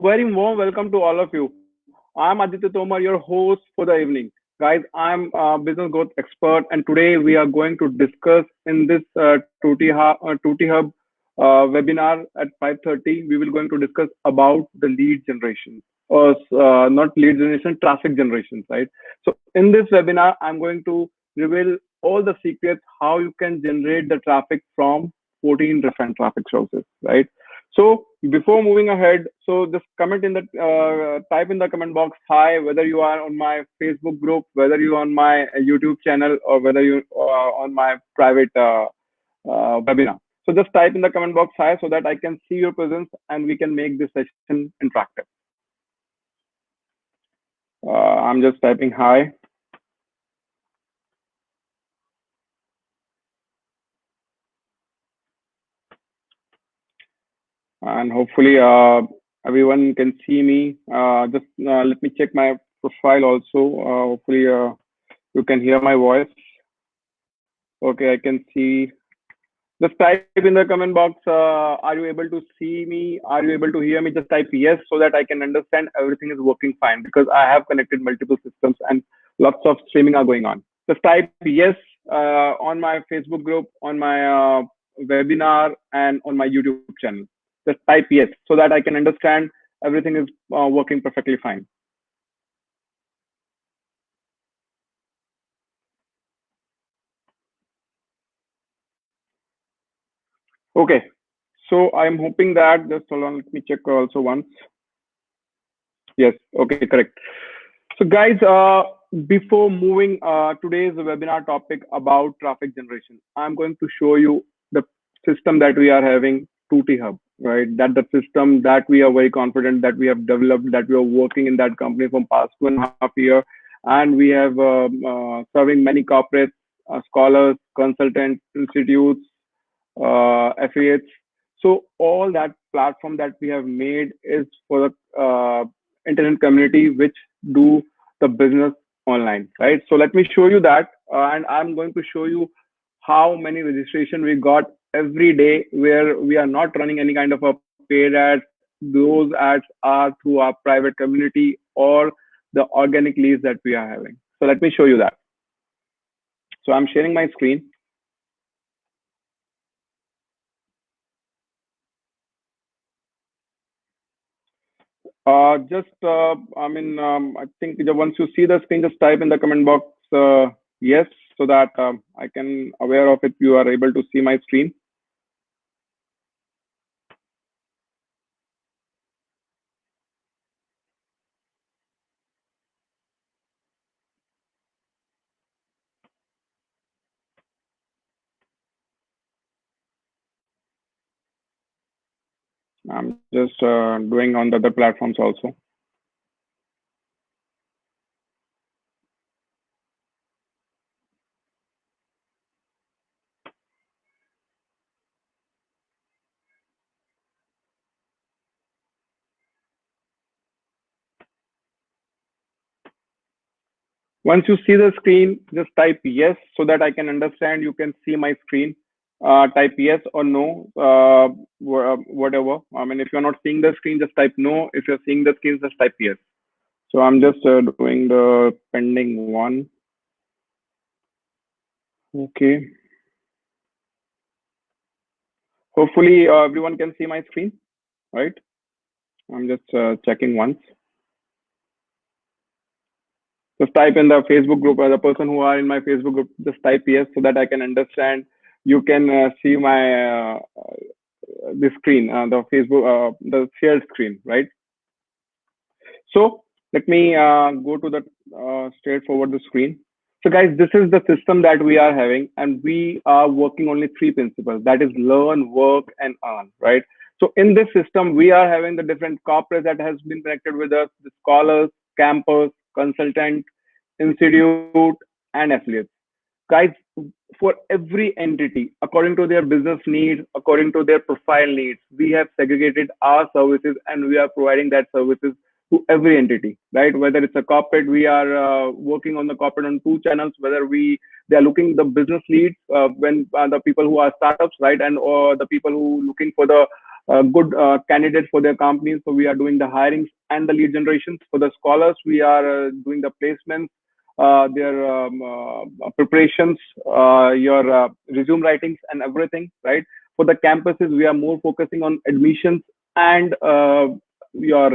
very warm welcome to all of you. I'm Aditya Tomar, your host for the evening. Guys, I'm a business growth expert, and today we are going to discuss in this Tutti Hub webinar at 5:30. We will going to discuss about the lead generation, or not lead generation, traffic generation, right? So in this webinar, I'm going to reveal all the secrets how you can generate the traffic from 14 different traffic sources, right? So before moving ahead, so just comment in the type in the comment box hi, whether you are on my Facebook group, whether you are on my YouTube channel, or whether you are on my private webinar. So just type in the comment box hi so that I can see your presence and we can make this session interactive. I'm just typing hi. And hopefully everyone can see me. Just let me check my profile also. Hopefully you can hear my voice. Okay, I can see. Just type in the comment box. Are you able to see me? Are you able to hear me? Just type yes so that I can understand everything is working fine because I have connected multiple systems and lots of streaming are going on. Just type yes on my Facebook group, on my webinar, and on my YouTube channel. Just type yes so that I can understand everything is working perfectly fine. Okay, so I'm hoping that, just hold on, let me check also once. Yes, okay, correct. So guys, before moving today's webinar topic about traffic generation, I'm going to show you the system that we are having, Tutti Hub, right? That the system that we are very confident that we have developed, that we are working in that company from past 2.5 years, and we have serving many corporates, scholars, consultants, institutes, affiliates. So all that platform that we have made is for the internet community which do the business online, right? So let me show you that, and I'm going to show you how many registration we got every day where we are not running any kind of a paid ads. Those ads are through our private community or the organic leads that we are having. So let me show you that. So I'm sharing my screen. I think once you see the screen, just type in the comment box yes, so that I can aware of it. You are able to see my screen. I'm just doing on the other platforms also. Once you see the screen, just type yes so that I can understand. You can see my screen. Type yes or no, whatever. If you're not seeing the screen, just type no. If you're seeing the screen, just type yes. So I'm just doing the pending one. Okay. Hopefully everyone can see my screen, right? I'm just checking once. Just type in the Facebook group, the person who are in my Facebook group, just type yes so that I can understand. You can see my the screen, the Facebook, the shared screen, right? So let me go to the straightforward the screen. So guys, this is the system that we are having, and we are working only three principles. That is learn, work, and earn, right? So in this system, we are having the different corporates that has been connected with us, the scholars, campers, consultant, institute, and affiliates. Guys, for every entity, according to their business needs, according to their profile needs, we have segregated our services and we are providing that services to every entity, right? Whether it's a corporate, we are working on the corporate on two channels, whether they are looking the business leads when the people who are startups, right? And or the people who looking for the good candidates for their companies. So we are doing the hirings and the lead generations. For the scholars, we are doing the placements, their preparations, your resume writings and everything, right? For the campuses, we are more focusing on admissions and your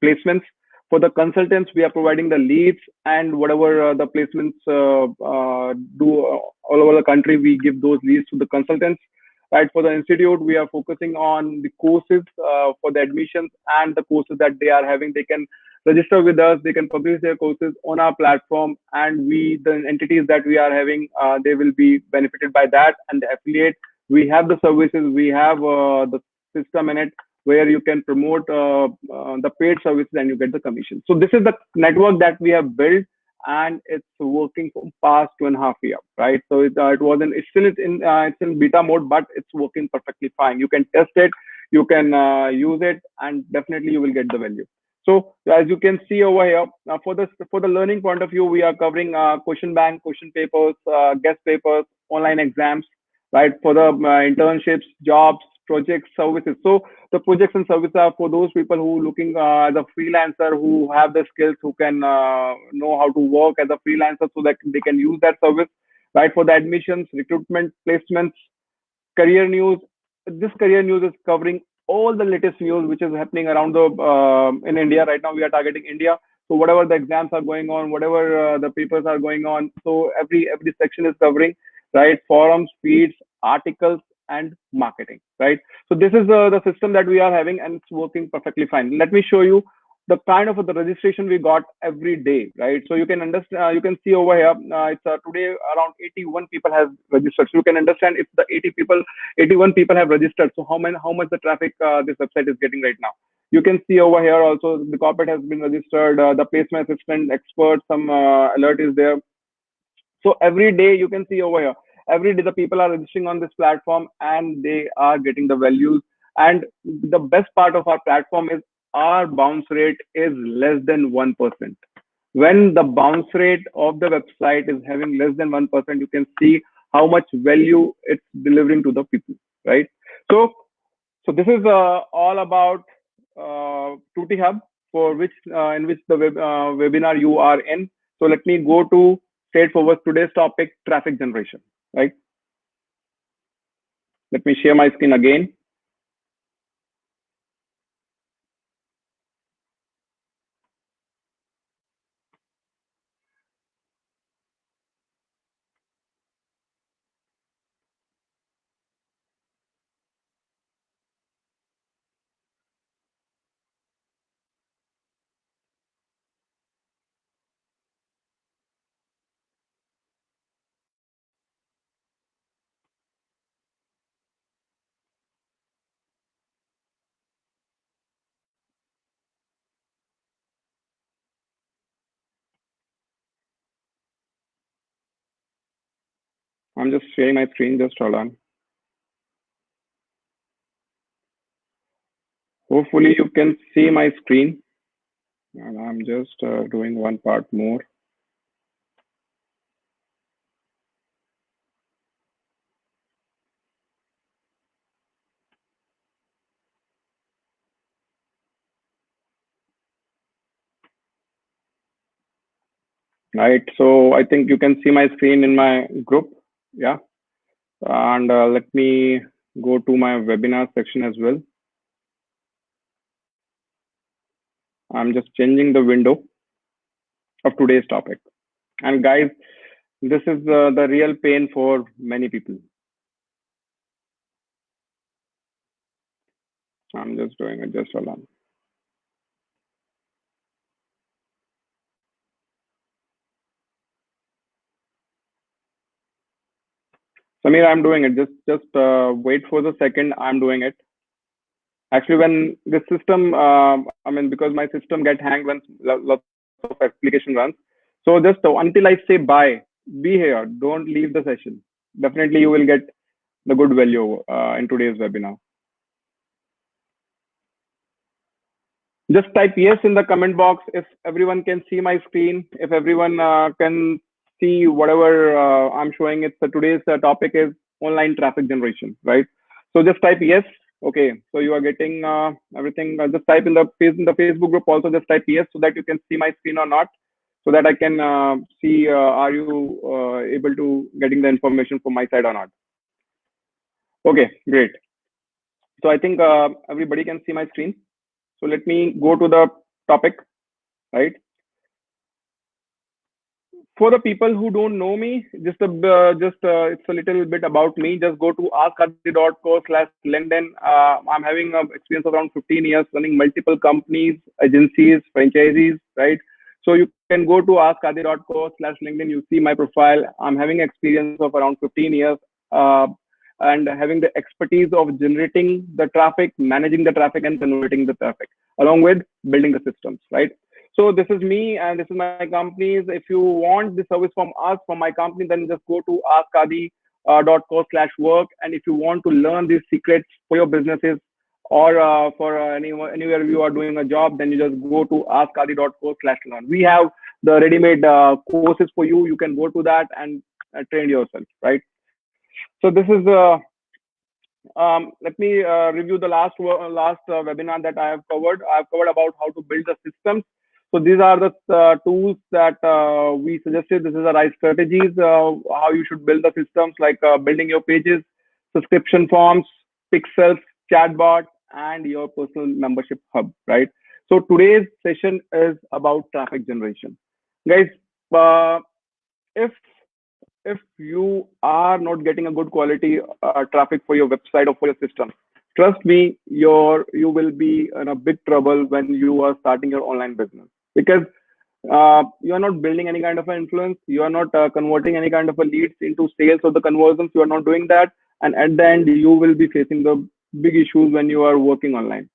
placements. For the consultants, we are providing the leads and whatever the placements do all over the country, we give those leads to the consultants. Right, for the institute, we are focusing on the courses for the admissions and the courses that they are having. They can register with us, they can publish their courses on our platform, and we, the entities that we are having, they will be benefited by that. And the affiliate, we have the services, we have the system in it where you can promote the paid services and you get the commission. So this is the network that we have built, and it's working for past 2.5 years, right? So it wasn't, it's in beta mode, but it's working perfectly fine. You can test it, you can use it, and definitely you will get the value. So as you can see over here, for the learning point of view, we are covering question bank, question papers, guest papers, online exams, right? For the internships, jobs, projects, services. So the projects and services are for those people who looking as a freelancer, who have the skills, who can know how to work as a freelancer, so that they can use that service, right? For the admissions, recruitment, placements, career news. This career news is covering all the latest news which is happening around the in India right now. We are targeting India, so whatever the exams are going on, whatever the papers are going on, so every section is covering, right? Forums, feeds, articles, and marketing, right? So this is the system that we are having, and it's working perfectly fine. Let me show you the kind of the registration we got every day, right? So you can understand, you can see over here, it's today around 81 people have registered. So you can understand if the 81 people have registered, so how much the traffic this website is getting right now. You can see over here also the corporate has been registered, the placement assistant expert, some alert is there. So every day you can see over here, every day the people are registering on this platform and they are getting the values. And the best part of our platform is our bounce rate is less than 1%. When the bounce rate of the website is having less than 1%, you can see how much value it's delivering to the people, right? So this is all about Tutti Hub, for which in which the webinar you are in. So let me go to straightforward today's topic, traffic generation, right? Let me share my screen again. I'm just sharing my screen, just hold on. Hopefully you can see my screen. And I'm just doing one part more. Right, so I think you can see my screen in my group. Yeah, and let me go to my webinar section as well. I'm just changing the window of today's topic. And guys, this is the real pain for many people. I'm just doing it, just hold on. Samir, I'm doing it. Just wait for the second. I'm doing it. Actually, when this system, I mean, because my system get hanged when lots of application runs. So just until I say bye, be here. Don't leave the session. Definitely, you will get the good value in today's webinar. Just type yes in the comment box if everyone can see my screen. If everyone can see whatever I'm showing. It's today's topic is online traffic generation, right? So just type yes Okay, so you are getting everything. Just type in the Facebook group also. Just type yes so that you can see my screen or not, so that I can see are you able to getting the information from my side or not. Okay, great. So I think everybody can see my screen. So let me go to the topic, right? For the people who don't know me, it's a little bit about me. Just go to askadi.co/LinkedIn. I'm having an experience of around 15 years running multiple companies, agencies, franchisees, right? So you can go to askadi.co/LinkedIn. You see my profile. I'm having experience of around 15 years. Uh, and having the expertise of generating the traffic, managing the traffic, and converting the traffic, along with building the systems, right? So this is me and this is my companies. If you want the service from us, from my company, then just go to askadi.co/work. And if you want to learn these secrets for your businesses or for anywhere you are doing a job, then you just go to askadi.co/learn. We have the ready-made courses for you. You can go to that and train yourself, right? So this is let me review the last webinar that I have covered. I have covered about how to build the systems. So these are the tools that we suggested. This is the right strategies, how you should build the systems, like building your pages, subscription forms, pixels, chatbot, and your personal membership hub, right? So today's session is about traffic generation. Guys, uh, if if you are not getting a good quality traffic for your website or for your system, trust me, you will be in a big trouble when you are starting your online business, because you are not building any kind of an influence. You are not converting any kind of a leads into sales or the conversions. You are not doing that, and at the end, you will be facing the big issues when you are working online.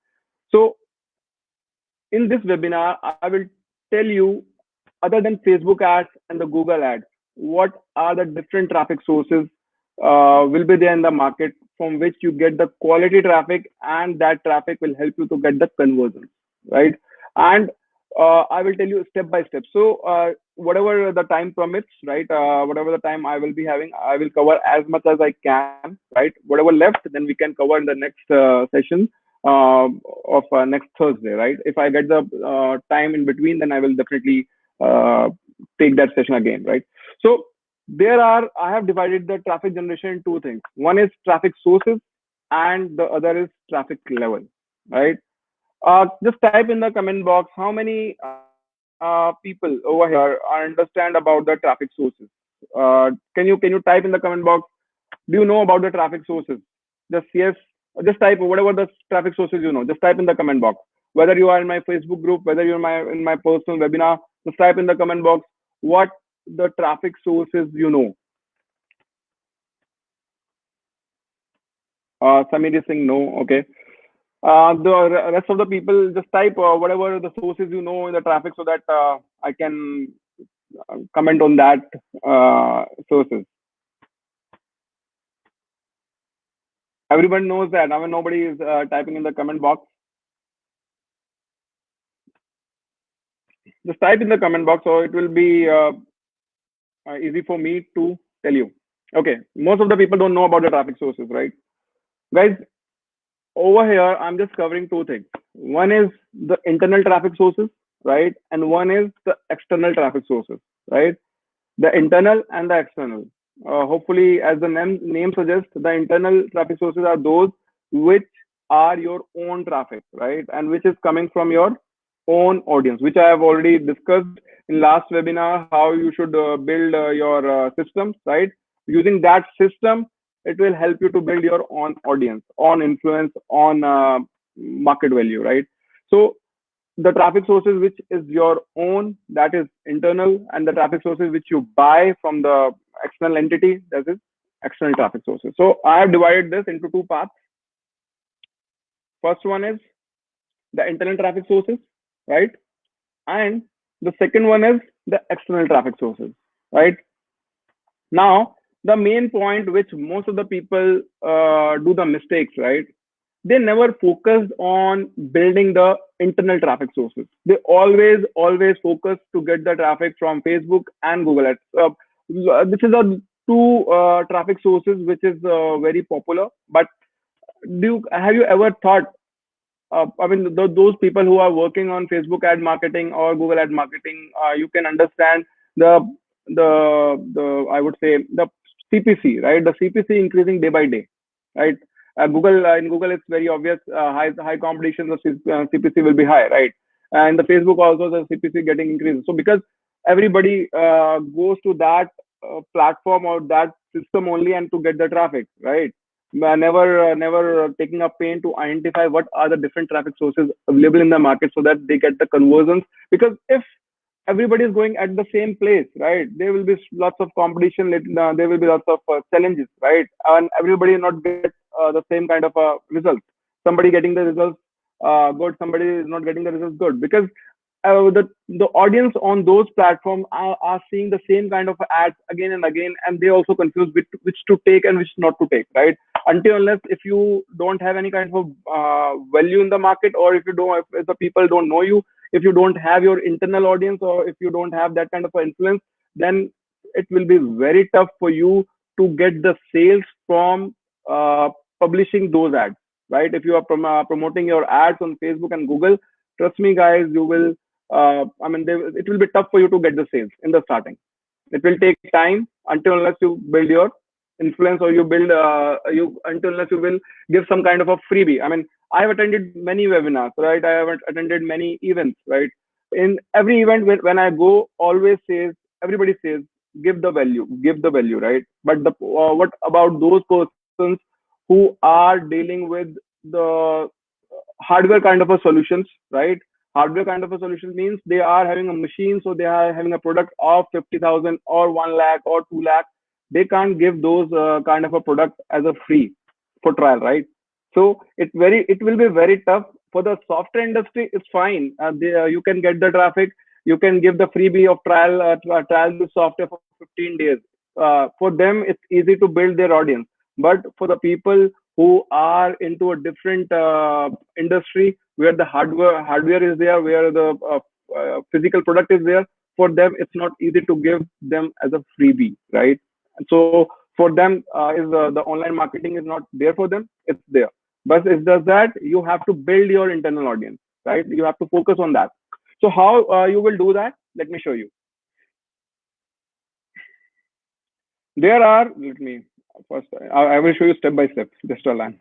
So in this webinar, I will tell you, other than Facebook ads and the Google ads, what are the different traffic sources will be there in the market from which you get the quality traffic, and that traffic will help you to get the conversions, right? And I will tell you step by step. So whatever the time permits, right? Whatever the time I will be having, I will cover as much as I can, right? Whatever left, then we can cover in the next session of next Thursday, right? If I get the time in between, then I will definitely uh, take that session again, right? So I have divided the traffic generation in two things. One is traffic sources, and the other is traffic level, right? Just type in the comment box how many people over here understand about the traffic sources. Can you type in the comment box? Do you know about the traffic sources? Just yes, just type whatever the traffic sources you know. Just type in the comment box. Whether you are in my Facebook group, whether you're in my personal webinar, just type in the comment box what the traffic sources you know. Samir is saying no. Okay. The rest of the people just type whatever the sources you know in the traffic, so that I can comment on that sources. Everyone knows that. I mean, nobody is typing in the comment box. Just type in the comment box, so it will be easy for me to tell you. Okay, most of the people don't know about the traffic sources, right? Guys, over here, I'm just covering two things. One is the internal traffic sources, right? And one is the external traffic sources, right? The internal and the external. Hopefully, as the name suggests, the internal traffic sources are those which are your own traffic, right? And which is coming from your own audience, which I have already discussed in last webinar, how you should build your systems, right? Using that system, it will help you to build your own audience, on influence, on market value, right? So the traffic sources which is your own, that is internal, and the traffic sources which you buy from the external entity, that is external traffic sources. So I have divided this into two parts. First one is the internal traffic sources, right? And the second one is the external traffic sources, right? Now, the main point which most of the people do the mistakes, right? They never focused on building the internal traffic sources. They always focus to get the traffic from Facebook and Google Ads. This is a two traffic sources which is very popular, but have you ever thought, I mean, those people who are working on Facebook ad marketing or Google ad marketing, you can understand the I would say the CPC, right? The CPC increasing day by day, right? Google in Google, it's very obvious. High competition, the CPC will be high, right? And the Facebook also, the CPC getting increased. So because everybody goes to that platform or that system only and to get the traffic, right? Never taking a pain to identify what are the different traffic sources available in the market so that they get the conversions. Because if everybody is going at the same place, right, there will be lots of competition. There will be lots of challenges, right, and everybody not get the same kind of result. Somebody getting the results good, somebody is not getting the results good, because the audience on those platforms are seeing the same kind of ads again and again, and they also confuse which to take and which not to take, right? Until unless if you don't have any kind of value in the market, or if the people don't know you, if you don't have your internal audience, or if you don't have that kind of influence, then it will be very tough for you to get the sales from uh, publishing those ads, right? If you are promoting your ads on Facebook and Google, trust me guys, you will I mean, it will be tough for you to get the sales in the starting. It will take time until unless you build your influence, or you build you until unless you will give some kind of a freebie. I mean, I have attended many webinars, right? I have attended many events, right? In every event, when I go, always says everybody says give the value, right? But what about those persons who are dealing with the hardware kind of a solutions, right? Hardware kind of a solution means they are having a machine, so they are having a product of 50,000 or 1 lakh or 2 lakh. They can't give those kind of a product as a free for trial, right? So it will be very tough for the software industry. It's fine. You can get the traffic. You can give the freebie of trial the software for 15 days. For them, it's easy to build their audience. But for the people who are into a different industry where the hardware is there, where the physical product is there, for them it's not easy to give them as a freebie, right? So for them, is the online marketing is not there for them. It's there, but it's just that you have to build your internal audience, right? You have to focus on that. So how you will do that? Let me show you. There are, let me first, I will show you step by step, just a line.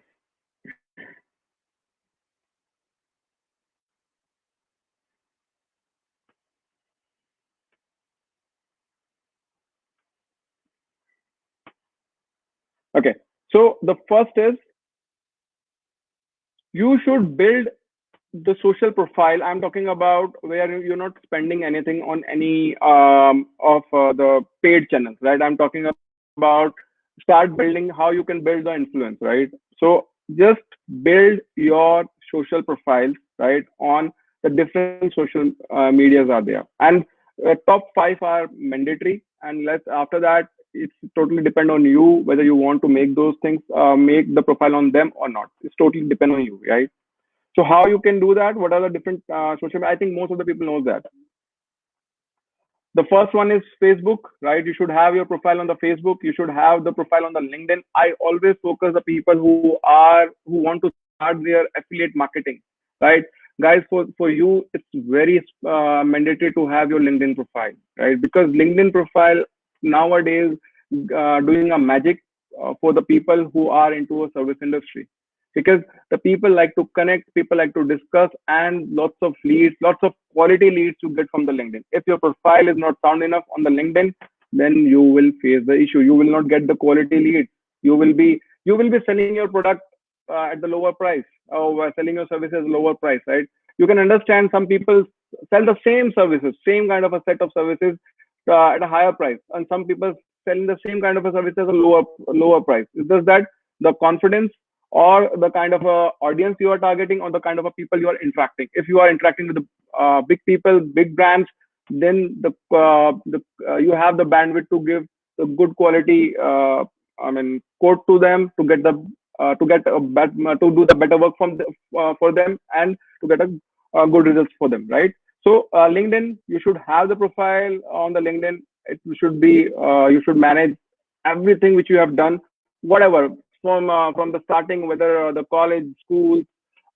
Okay. So the first is you should build the social profile. I'm talking about where you're not spending anything on any of the paid channels, right? I'm talking about start building how you can build the influence, right? So just build your social profiles, right, on the different social medias are there, and top five are mandatory, and let's after that it's totally depend on you whether you want to make those things, make the profile on them or not. It's totally depend on you, right? So how you can do that? What are the different social? I think most of the people knows that. The first one is Facebook, right? You should have your profile on the Facebook. You should have the profile on the LinkedIn. I always focus the people who want to start their affiliate marketing, right? Guys, for you, it's very mandatory to have your LinkedIn profile, right? Because LinkedIn profile nowadays doing a magic for the people who are into a service industry, because the people like to connect, people like to discuss, and lots of leads, lots of quality leads you get from the LinkedIn. If your profile is not sound enough on the LinkedIn, then you will face the issue. You will not get the quality leads. You will be selling your product at the lower price, or selling your services at lower price, right? You can understand some people sell the same services, same kind of a set of services at a higher price, and some people selling the same kind of a service at a lower price. It's just that the confidence or the kind of a audience you are targeting, or the kind of a people you are interacting. If you are interacting with the big people, big brands, then you have the bandwidth to give the good quality, I mean, code to them to get the to get a to do the better work for them, and to get a good results for them, right? So LinkedIn, you should have the profile on the LinkedIn. It should be you should manage everything which you have done, whatever. from the starting, whether the college, schools,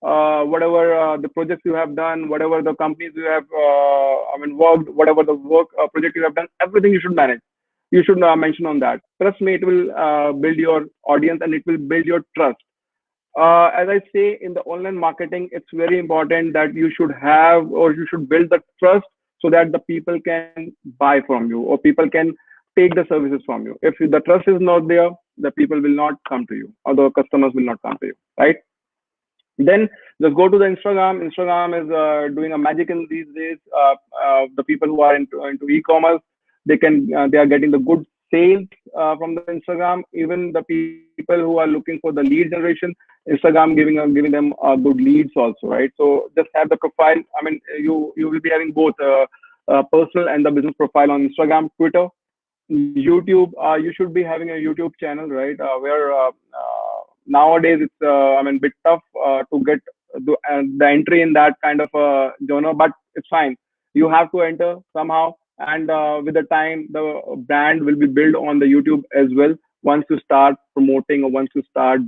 whatever the projects you have done, whatever the companies you have, worked, whatever the work project you have done, everything you should manage. You should mention on that. Trust me, it will build your audience and it will build your trust. As I say in the online marketing, it's very important that you should have or you should build the trust so that the people can buy from you or people can take the services from you. If the trust is not there, the people will not come to you or the customers will not come to you, right? Then just go to the Instagram. Instagram is doing a magic in these days. The people who are into e-commerce, they are getting the good sales from the Instagram. Even the people who are looking for the lead generation, Instagram giving them good leads also, right? So just have the profile. You will be having both personal and the business profile on Instagram, Twitter, YouTube. You should be having a YouTube channel, right? Where nowadays it's bit tough to get the entry in that kind of genre, but it's fine. You have to enter somehow, and with the time, the brand will be built on the YouTube as well. Once you start promoting or once you start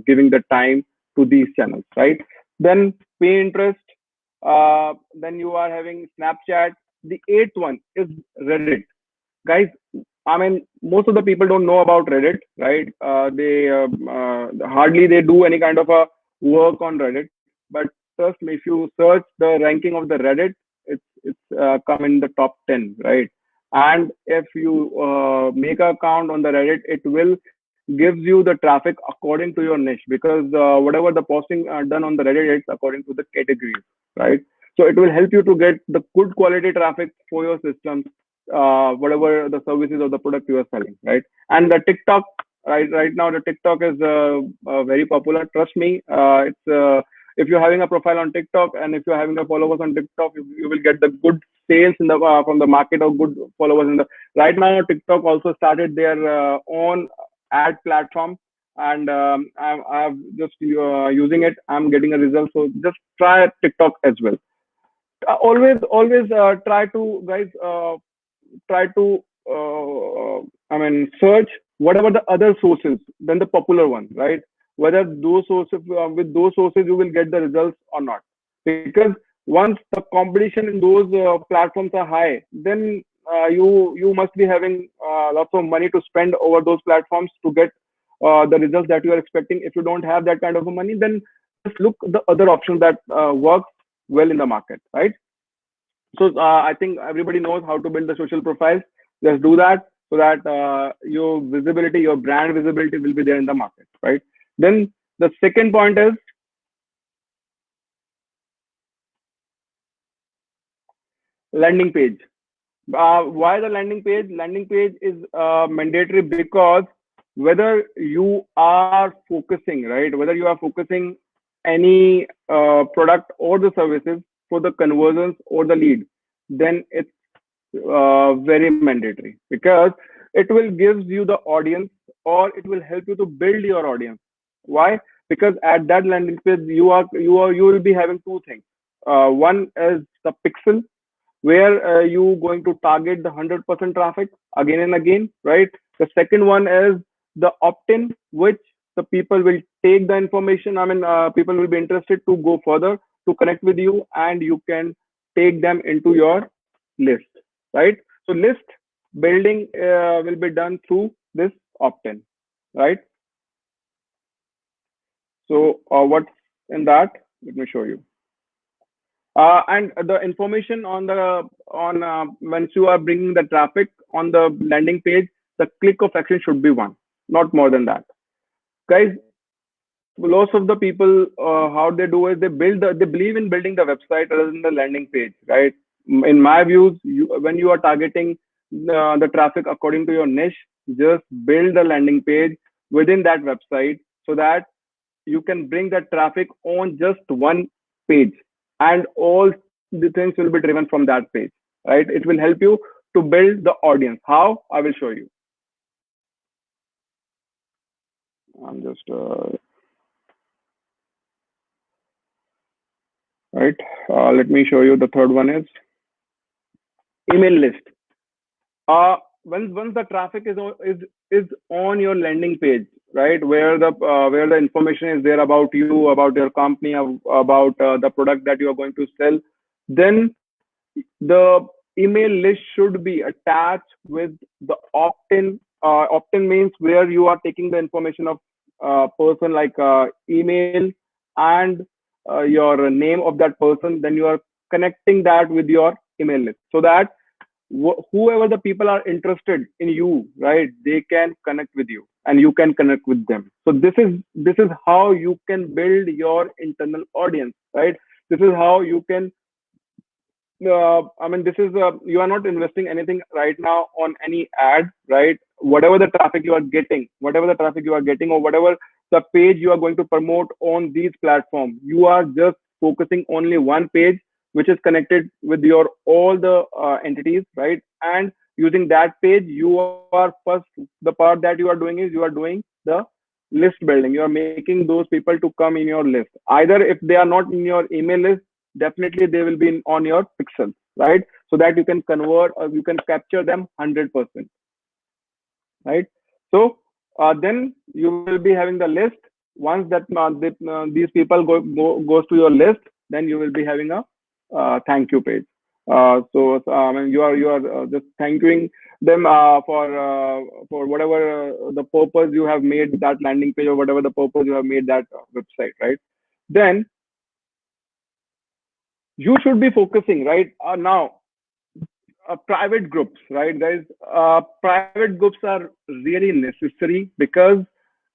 giving the time to these channels, right? Then Pinterest. Then you are having Snapchat. The eighth one is Reddit, guys. Most of the people don't know about Reddit, right? They hardly they do any kind of a work on Reddit. But trust me, if you search the ranking of the Reddit, it's come in the top 10, right? And if you make an account on the Reddit, it will gives you the traffic according to your niche, because whatever the posting done on the Reddit, it's according to the categories, right? So it will help you to get the good quality traffic for your system, whatever the services or the product you are selling, right? And the TikTok, right now the TikTok is very popular. Trust me, it's if you're having a profile on TikTok and if you're having a followers on TikTok, you will get the good sales in the from the market or good followers in the. Right now, TikTok also started their own ad platform, and I'm just using it. I'm getting a result, so just try TikTok as well. Always try to guys. Try to search whatever the other sources than the popular one, right? Whether those sources with those sources you will get the results or not, because once the competition in those platforms are high, then you must be having lots of money to spend over those platforms to get the results that you are expecting. If you don't have that kind of money, then just look the other options that work well in the market, right? So I think everybody knows how to build the social profiles. Just do that so that your visibility, your brand visibility will be there in the market, right? Then the second point is landing page. Why the landing page? Landing page is mandatory because whether you are focusing, right? Whether you are focusing any product or the services for the conversions or the lead, then it's very mandatory, because it will give you the audience or it will help you to build your audience. Why? Because at that landing page you will be having two things. One is the pixel, where you going to target the 100% traffic again and again, right? The second one is the opt-in, which the people will take the information. People will be interested to go further to connect with you, and you can take them into your list, right? So list building will be done through this opt-in, right? So what's in that? Let me show you. And the information on the on once you are bringing the traffic on the landing page, the click of action should be one, not more than that, guys. Lots of the people, how they do is they believe in building the website rather than the landing page, right? In my views, when you are targeting the traffic according to your niche, just build the landing page within that website so that you can bring that traffic on just one page, and all the things will be driven from that page, right? It will help you to build the audience. How? I will show you. I'm just right. Let me show you. The third one is email list. Once the traffic is on your landing page, right, where the information is there about you, about your company, about the product that you are going to sell, then the email list should be attached with the opt-in. Opt-in means where you are taking the information of person, like email and your name of that person. Then you are connecting that with your email list, so that whoever the people are interested in you, right, they can connect with you and you can connect with them. So this is how you can build your internal audience, right? This is how you can I mean, this is you are not investing anything right now on any ad, right? Whatever the traffic you are getting, or whatever the page you are going to promote on these platforms, you are just focusing only one page, which is connected with your all the entities, right? And using that page, you are first, the part that you are doing is you are doing the list building. You are making those people to come in your list. Either if they are not in your email list, definitely they will be on your pixel, right? So that you can convert or you can capture them 100%, right? So then you will be having the list. Once that these people goes to your list, then you will be having a thank you page. So I mean, you are just thanking them for whatever the purpose you have made that landing page, or whatever the purpose you have made that website, right? Then you should be focusing, right, now private groups, right, guys? Private groups are really necessary, because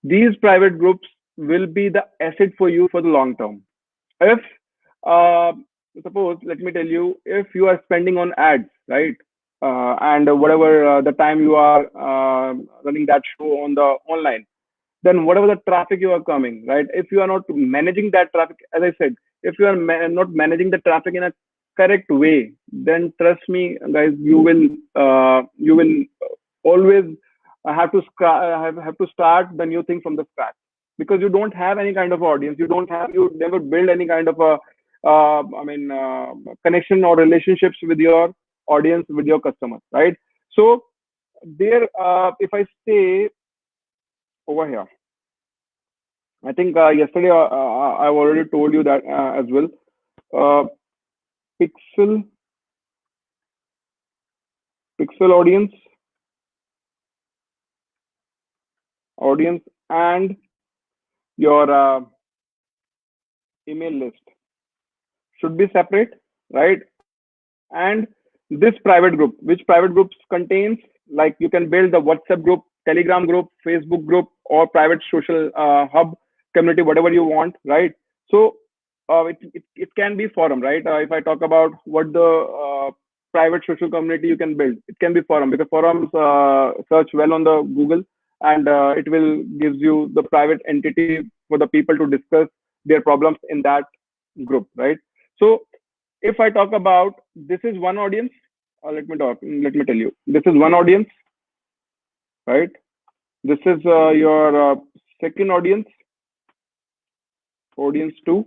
these private groups will be the asset for you for the long term. If uh, suppose, let me tell you, if you are spending on ads, right, and whatever the time you are running that show on the online, then whatever the traffic you are coming, right, if you are not managing that traffic, as I said, if you are not managing the traffic in a correct way, then trust me, guys, you will always have to start the new thing from the scratch, because you don't have any kind of audience. You never build any kind of a connection or relationships with your audience, with your customers, right? So there, if I say over here, I think yesterday I've already told you that as well. Uh, pixel pixel audience and your email list should be separate, right? And this private group, which private groups contains, like you can build the WhatsApp group, Telegram group, Facebook group, or private social hub community, whatever you want, right? So it can be forum, right? If I talk about what the private social community you can build, it can be forum, because forums search well on the Google, and it will gives you the private entity for the people to discuss their problems in that group, right? So if I talk about, this is one audience, let me tell you, this is one audience, right? This is your second audience, audience two,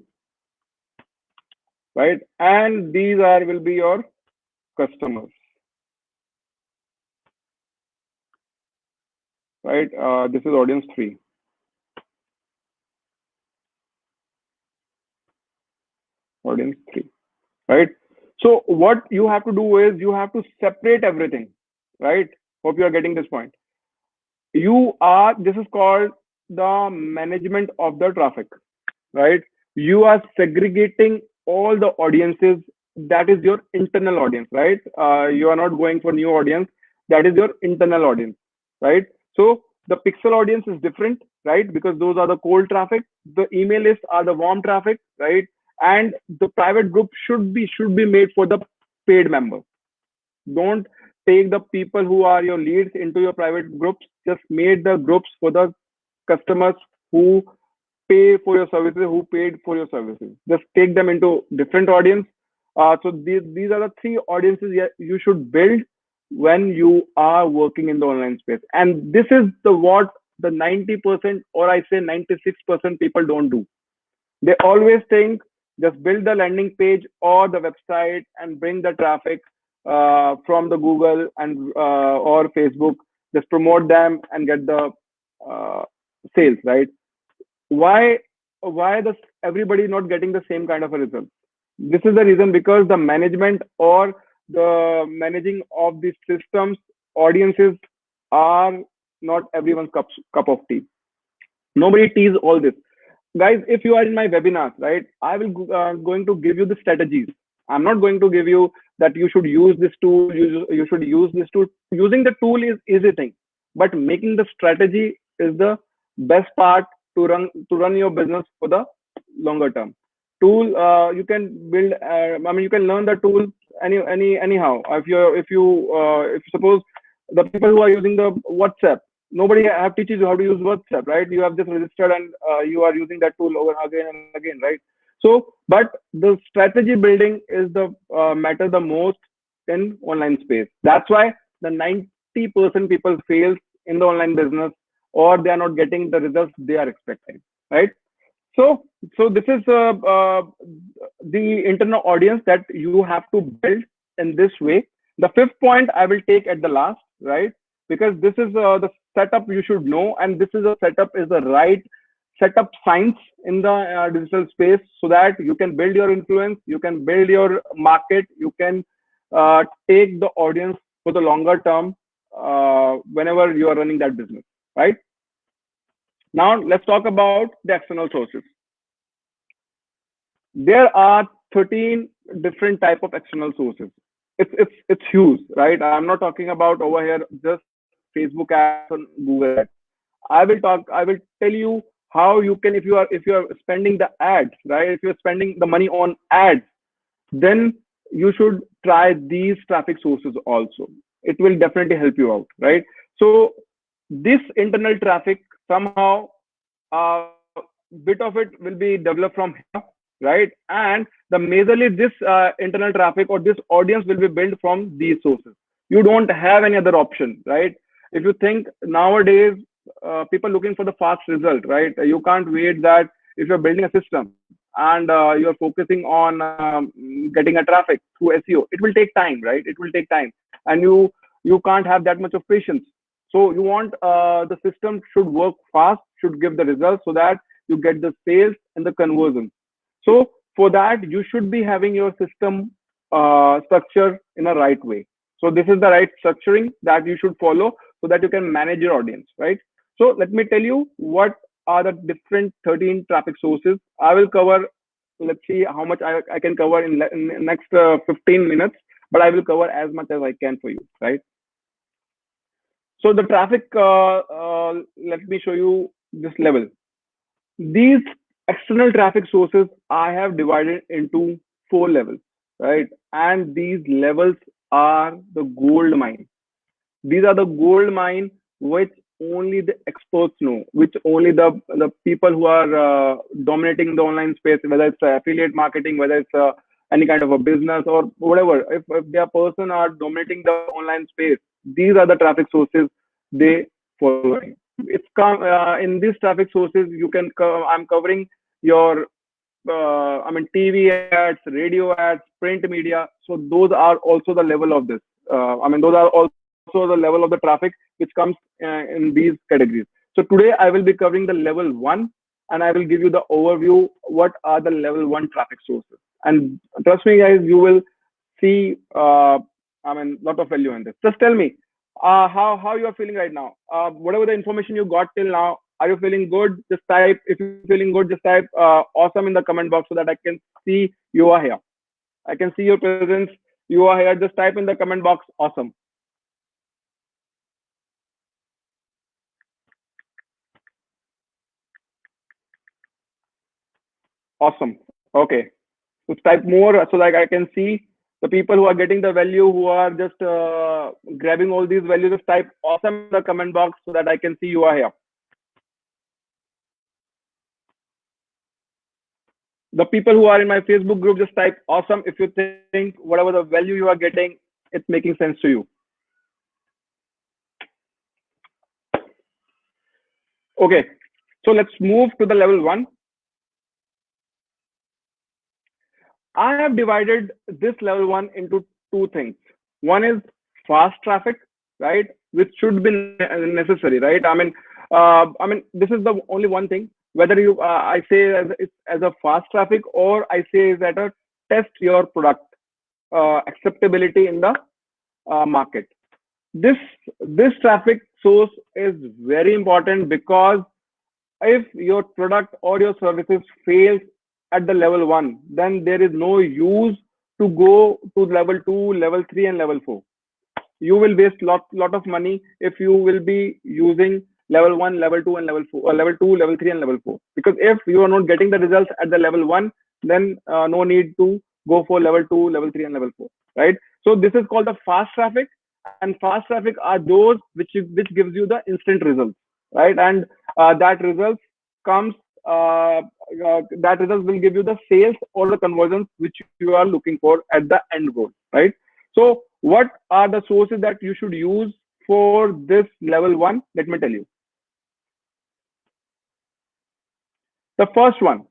right? And these are will be your customers, right? This is audience three, audience three, right? So what you have to do is you have to separate everything, right? Hope you are getting this point. This is called the management of the traffic, right? You are segregating all the audiences. That is your internal audience, right? You are not going for new audience. That is your internal audience, right? So the pixel audience is different, right? Because those are the cold traffic. The email lists are the warm traffic, right? And the private group should be made for the paid members. Don't take the people who are your leads into your private groups. Just make the groups for the customers who pay for your services, who paid for your services. Just take them into different audience. So these are the three audiences you should build when you are working in the online space. And this is the what the 90%, or I say 96% people don't do. They always think just build the landing page or the website and bring the traffic from the Google and or Facebook. Just promote them and get the uh, sales, right? Why why does everybody not getting the same kind of a result? This is the reason, because the management or the managing of these systems, audiences, are not everyone's cup of tea. Nobody teaches all this. Guys, if you are in my webinars, right, I will going to give you the strategies. I'm not going to give you that you should use this tool, you should use this tool. Using the tool is easy thing, but making the strategy is the best part to run your business for the longer term. Tool, you can build, you can learn the tool anyhow. If suppose the people who are using the WhatsApp, nobody have teaches you how to use WhatsApp, right? You have just registered and you are using that tool over again and again, right? So, but the strategy building is the matter the most in online space. That's why the 90% people fails in the online business, or they are not getting the results they are expecting, right? So, so this is the internal audience that you have to build in this way. The fifth point I will take at the last, right? Because this is the setup you should know, and this is a setup is the right setup science in the digital space, so that you can build your influence, you can build your market, you can take the audience for the longer term whenever you are running that business, right? Now let's talk about the external sources. There are 13 different type of external sources. It's huge, right? I'm not talking about over here just Facebook ads and Google ads. I will tell you how you can, if you are spending the ads, right? If you're spending the money on ads, then you should try these traffic sources also. It will definitely help you out, right? So this internal traffic, somehow bit of it will be developed from here, right? And the majorly this internal traffic or this audience will be built from these sources. You don't have any other option, right? If you think nowadays, people looking for the fast result, right? You can't wait that if you're building a system and you're focusing on getting a traffic through SEO, it will take time, right? It will take time, and you can't have that much of patience. So you want the system should work fast, should give the results, so that you get the sales and the conversion. So for that, you should be having your system structure in a right way. So this is the right structuring that you should follow, so that you can manage your audience, right? So let me tell you what are the different 13 traffic sources. I will cover, let's see how much I can cover in next 15 minutes, but I will cover as much as I can for you, right? So the traffic, let me show you this level. These external traffic sources I have divided into 4 levels, right? And these levels are the gold mine. These are the gold mine which only the experts know, which only the people who are dominating the online space, whether it's affiliate marketing, whether it's any kind of a business or whatever. If their person are dominating the online space, these are the traffic sources they following. It's in these traffic sources you can I'm covering your TV ads, radio ads, print media. So those are also the level of this. Those are also the level of the traffic which comes in these categories. So today I will be covering the level one, and I will give you the overview what are the level one traffic sources. And trust me, guys, you will see lot of value in this. Just tell me how you are feeling right now. Whatever the information you got till now, are you feeling good? Just type, if you're feeling good, just type awesome in the comment box, so that I can see you are here. I can see your presence. You are here. Just type in the comment box awesome. Awesome. Okay. Just type more, so like I can see the people who are getting the value, who are just grabbing all these values. Just type awesome in the comment box, so that I can see you are here. The people who are in my Facebook group, just type awesome if you think whatever the value you are getting, it's making sense to you. Okay, so let's move to the level one. I have divided this level one into two things. One is fast traffic, right, which should be necessary, right? I mean, this is the only one thing. Whether you, I say as a fast traffic, or I say that a test your product acceptability in the market. This this traffic source is very important, because if your product or your services fails at the level one, then there is no use to go to level two, level three, and level four. You will waste lot of money if you will be using level one, level two, and level four, or level two, level three, and level four. Because if you are not getting the results at the level one, then no need to go for level two, level three, and level four, right? So this is called the fast traffic, and fast traffic are those which gives you the instant results, right? And that results comes that results will give you the sales or the conversions which you are looking for at the end goal, right? So what are the sources that you should use for this level one? Let me tell you. The first one,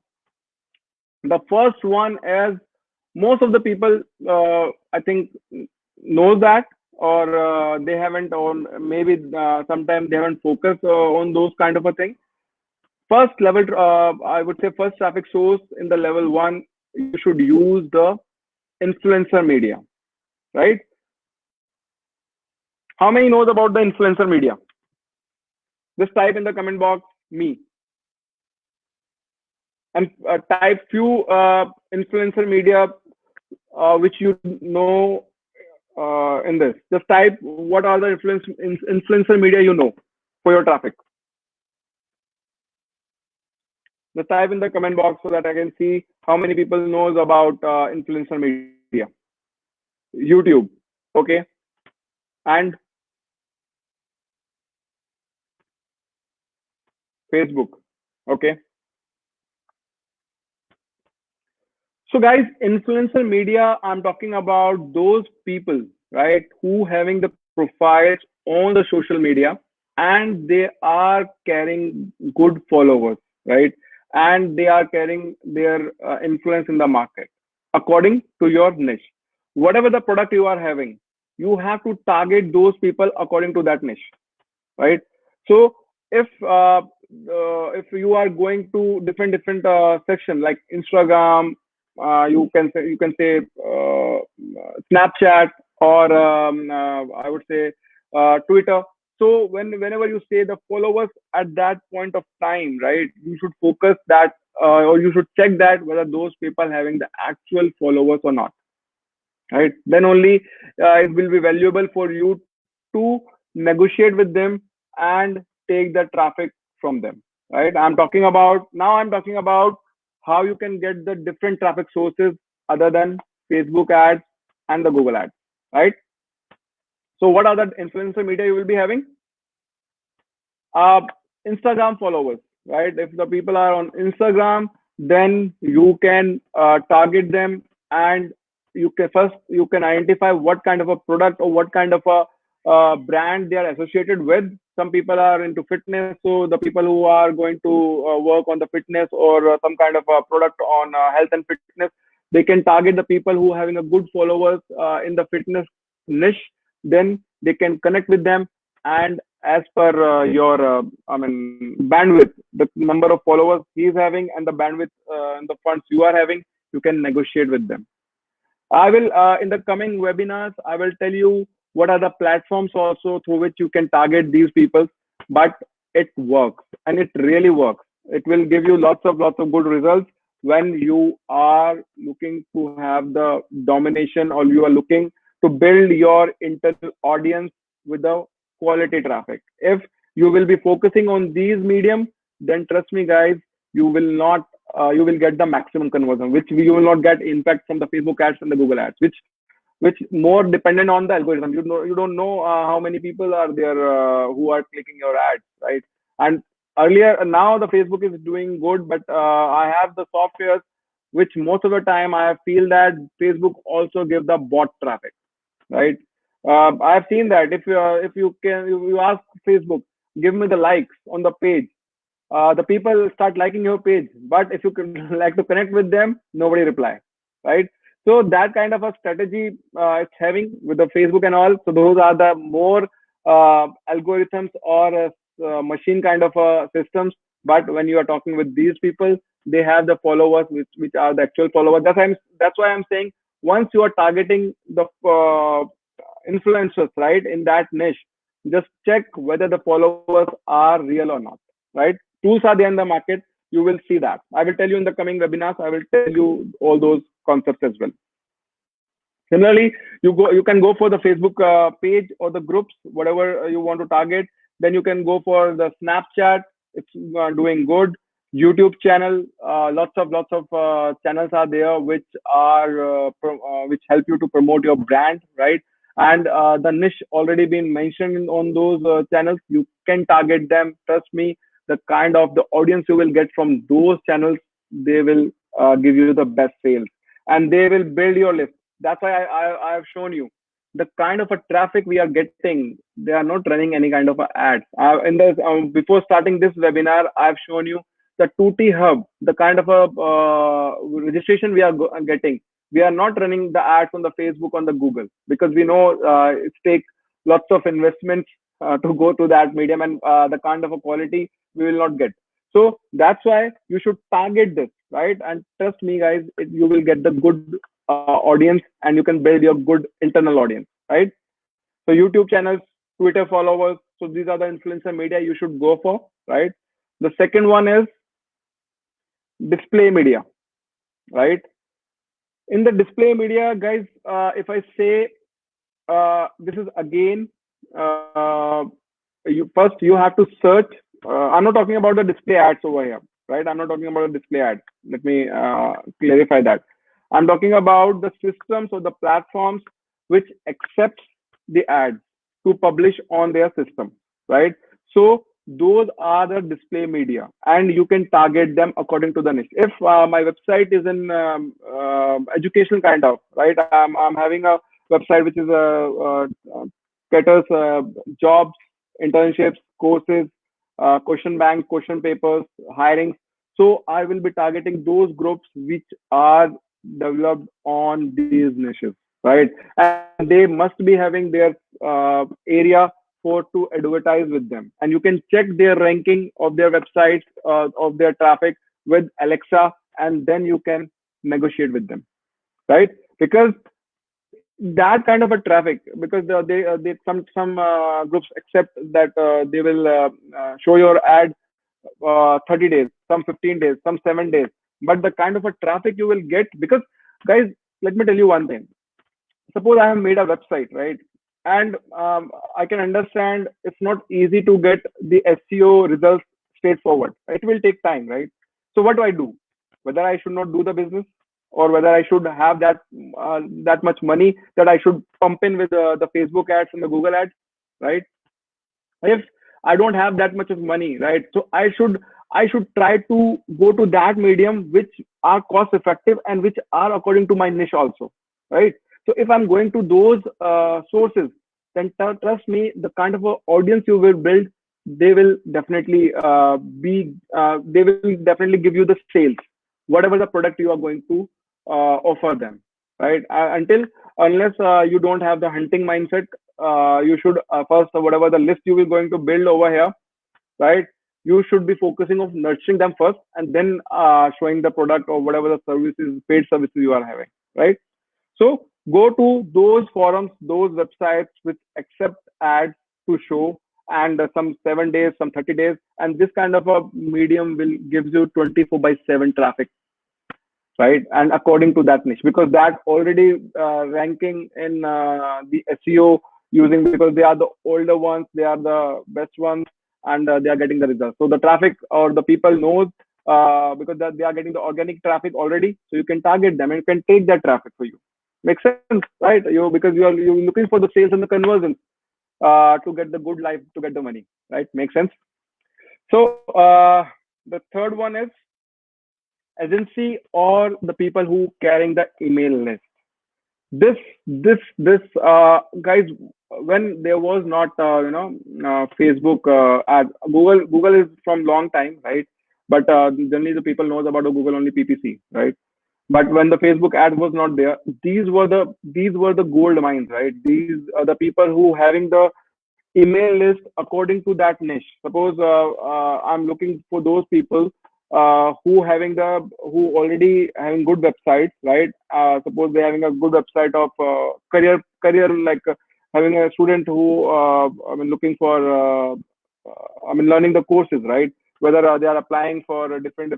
the first one is, most of the people, I think, know that, or they haven't, or maybe sometimes they haven't focused on those kind of a thing. First level, I would say, first traffic source in the level one, you should use the influencer media, right? How many knows about the influencer media? Just type in the comment box me, and type few influencer media which you know in this. Just type what are the influencer media you know for your traffic. Just type in the comment box so that I can see how many people knows about influencer media. YouTube, okay, and Facebook, okay. So guys, influencer media, I'm talking about those people, right, who having the profiles on the social media, and they are carrying good followers, right? And they are carrying their influence in the market according to your niche. Whatever the product you are having, you have to target those people according to that niche, right? So if you are going to different section like Instagram, you can say Snapchat, or I would say Twitter. So whenever you say the followers at that point of time, right, you should focus that, or you should check that whether those people having the actual followers or not, right? Then only it will be valuable for you to negotiate with them and take the traffic from them, right? I'm talking about how you can get the different traffic sources other than Facebook ads and the Google ads, right? So what are the influencer media you will be having? uh, Instagram followers, right? If the people are on Instagram, then you can target them, and you can identify what kind of a product or what kind of a brand they are associated with. Some people are into fitness, so the people who are going to work on the fitness, or some kind of a product on health and fitness, they can target the people who are having a good followers in the fitness niche. Then they can connect with them, and as per your bandwidth, the number of followers he is having and the bandwidth and the funds you are having, you can negotiate with them. I will, in the coming webinars, I will tell you what are the platforms also through which you can target these people. But it works, and it really works. It will give you lots of good results when you are looking to have the domination, or you are looking to build your internal audience with the quality traffic. If you will be focusing on these medium, then trust me, guys, you will not you will get the maximum conversion, which you will not get impact from the Facebook ads and the Google ads, which more dependent on the algorithm. You don't know how many people are there who are clicking your ads, right? And earlier, now the Facebook is doing good, but I have the softwares which most of the time I feel that Facebook also give the bot traffic, right? I've seen that if you can, you ask Facebook, give me the likes on the page, the people start liking your page. But if you can like to connect with them, nobody reply, right? So that kind of a strategy it's having with the Facebook and all. So those are the more algorithms, or machine kind of systems. But when you are talking with these people, they have the followers, which are the actual followers. That's why I'm saying, once you are targeting the influencers, right, in that niche, just check whether the followers are real or not, right? Tools are there in the market. You will see that. I will tell you in the coming webinars. I will tell you all those concepts as well. Similarly, you can go for the Facebook page or the groups, whatever you want to target. Then you can go for the Snapchat. It's doing good. YouTube channel, lots of channels are there which help you to promote your brand, right? And the niche already been mentioned on those channels. You can target them. Trust me, the kind of the audience you will get from those channels, they will give you the best sales, and they will build your list. That's why I have shown you the kind of a traffic we are getting. They are not running any kind of a ads. In this before starting this webinar, I've shown you the 2T hub, the kind of a registration we are getting. We are not running the ads on the Facebook, on the Google, because we know it takes lots of investments to go to that medium, and the kind of a quality we will not get. So that's why you should target this, right? And trust me, guys, you will get the good audience, and you can build your good internal audience, right? So YouTube channels, Twitter followers. So these are the influencer media you should go for, right? The second one is display media, right? In the display media, guys, if I say this is again, you have to search. I'm not talking about the display ads over here, right? I'm not talking about the display ads. Let me clarify that. I'm talking about the systems or the platforms which accepts the ads to publish on their system, right? So those are the display media, and you can target them according to the niche. If my website is in educational kind of, right? I'm having a website which is caters jobs, internships, courses, question bank, question papers, hiring. So I will be targeting those groups which are developed on these niches, right? And they must be having their area for to advertise with them. And you can check their ranking of their websites, of their traffic with Alexa, and then you can negotiate with them, right? Because that kind of a traffic, because they some groups accept that they will show your ad 30 days, some 15 days, some 7 days. But the kind of a traffic you will get, because guys, let me tell you one thing. Suppose I have made a website, right? And I can understand it's not easy to get the SEO results straightforward. It will take time, right? So what do I do? Whether I should not do the business, or whether I should have that much money that I should pump in with the Facebook ads and the Google ads, right? If I don't have that much of money, right? So I should try to go to that medium which are cost effective and which are according to my niche also, right? So if I'm going to those sources, then trust me, the kind of audience you will build, they will definitely they will definitely give you the sales, whatever the product you are going to offer them, right? Unless you don't have the hunting mindset, you should first, whatever the list you will going to build over here, right? You should be focusing on nurturing them first, and then showing the product or whatever the services, paid services you are having, right? So go to those forums, those websites which accept ads to show, and some 7 days, some 30 days, and this kind of a medium will gives you 24/7 traffic, right? And according to that niche, because that already ranking in the SEO using, because they are the older ones, they are the best ones, and they are getting the results. So the traffic or the people knows because they are getting the organic traffic already. So you can target them and you can take that traffic for you. Makes sense, right? Because you're looking for the sales and the conversions to get the good life, to get the money, right? Makes sense. So the third one is agency or the people who carrying the email list. This guys, when there was not Facebook ad, Google is from long time, right? But generally the people knows about the Google only PPC, right? But when the Facebook ad was not there, these were the gold mines, right? These are the people who having the email list according to that niche. Suppose I'm looking for those people who already having good websites, right? Suppose they're having a good website of career like having a student who looking for learning the courses, right? Whether they are applying for different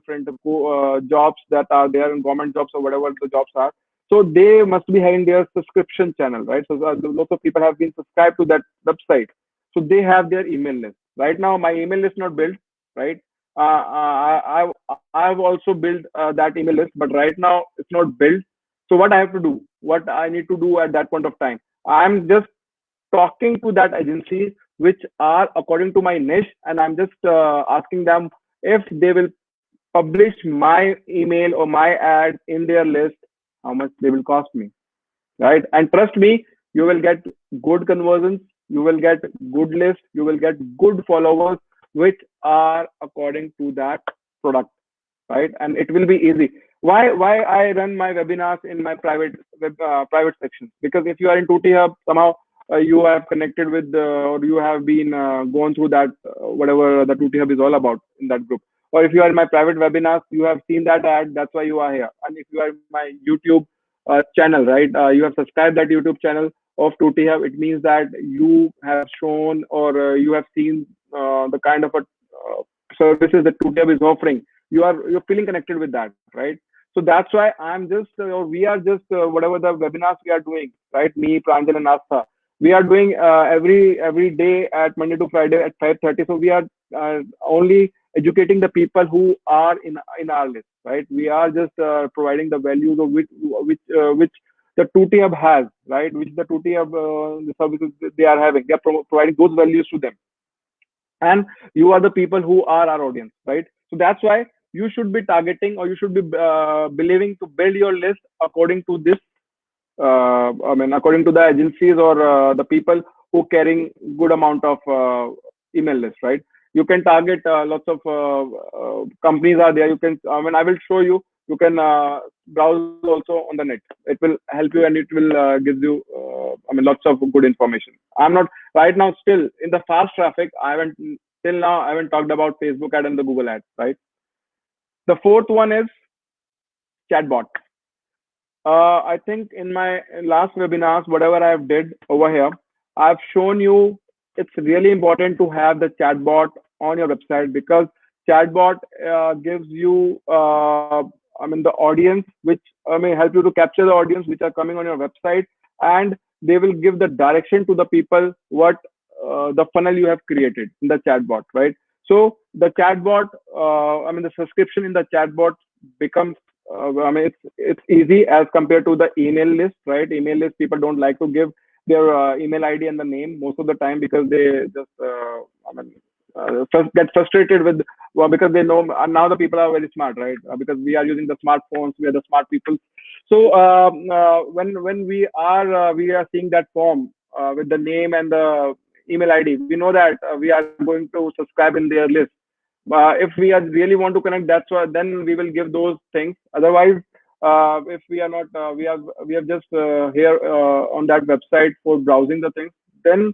jobs that are there in government jobs or whatever the jobs are. So they must be having their subscription channel, right? So lots of people have been subscribed to that website, so they have their email list. Right now, my email is not built, right? I've also built that email list, but right now it's not built. So what I have to do, what I need to do at that point of time, I'm just talking to that agency which are according to my niche, and I'm just asking them if they will publish my email or my ad in their list, how much they will cost me, right? And trust me, you will get good conversions, you will get good list, you will get good followers which are according to that product, right? And it will be easy. Why I run my webinars in my private section? Because if you are in Tutti Hub, somehow you have connected with or you have been gone through that whatever the Tutti Hub is all about in that group. Or if you are in my private webinars, you have seen that ad, that's why you are here. And if you are in my YouTube channel, right? You have subscribed that YouTube channel of Tutti Hub, it means that you have shown or you have seen the kind of a services that Tutti Hub is offering. You're feeling connected with that, right? So that's why I'm just or we are just whatever the webinars we are doing, right? Me, Pranjal, and Astha, we are doing every day at Monday to Friday at 5:30. So we are only educating the people who are in our list, right? We are just providing the values of which the Tutti Hub has, right? Which the Tutti Hub the services that they are having. They are providing those values to them, and you are the people who are our audience, right? So that's why you should be targeting or you should be believing to build your list according to this according to the agencies or the people who carrying good amount of email list, right? You can target lots of companies are there. You can, I will show you. You can browse also on the net. It will help you and it will give you, lots of good information. I'm not right now still in the fast traffic. I haven't till now. I haven't talked about Facebook ad and the Google ad, right? The fourth one is chatbot. I think in my last webinars, whatever I've did over here, I've shown you it's really important to have the chatbot on your website because chatbot gives you, the audience, which may help you to capture the audience which are coming on your website, and they will give the direction to the people what the funnel you have created in the chatbot, right? So the chatbot, the subscription in the chatbot becomes it's easy as compared to the email list, right? Email list people don't like to give their email ID and the name most of the time because they just get frustrated with because they know now the people are very smart, right? Because we are using the smartphones, we are the smart people. So when we are seeing that form with the name and the email ID, we know that we are going to subscribe in their list. If we are really want to connect, that's why then we will give those things. Otherwise, if we are not, we have just here on that website for browsing the things. Then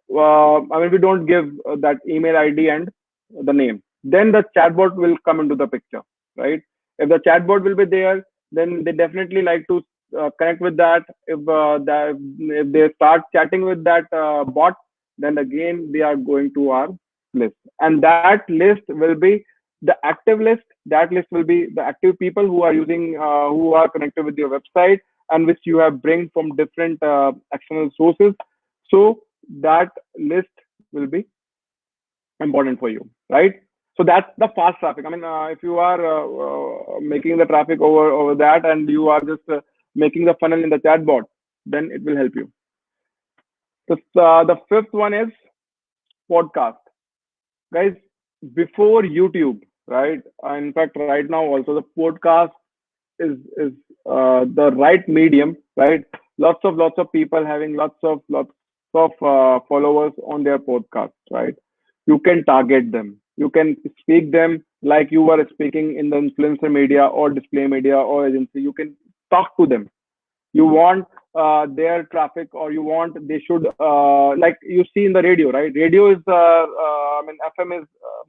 we don't give that email ID and the name. Then the chatbot will come into the picture, right? If the chatbot will be there, then they definitely like to connect with that. If they start chatting with that bot, then again they are going to our list, and that list will be the active list. That list will be the active people who are using who are connected with your website and which you have bring from different external sources. So that list will be important for you, right? So that's the fast traffic. If you are making the traffic over that and you are just making the funnel in the chatbot, then it will help you. So the fifth one is podcast, guys. Before YouTube, right? In fact, right now also the podcast is the right medium, right? Lots of people having lots of followers on their podcast, right? You can target them. You can speak them like you were speaking in the influencer media or display media or agency. You can talk to them, You want their traffic, or you want they should, like you see in the radio, right? Radio is I mean, FM is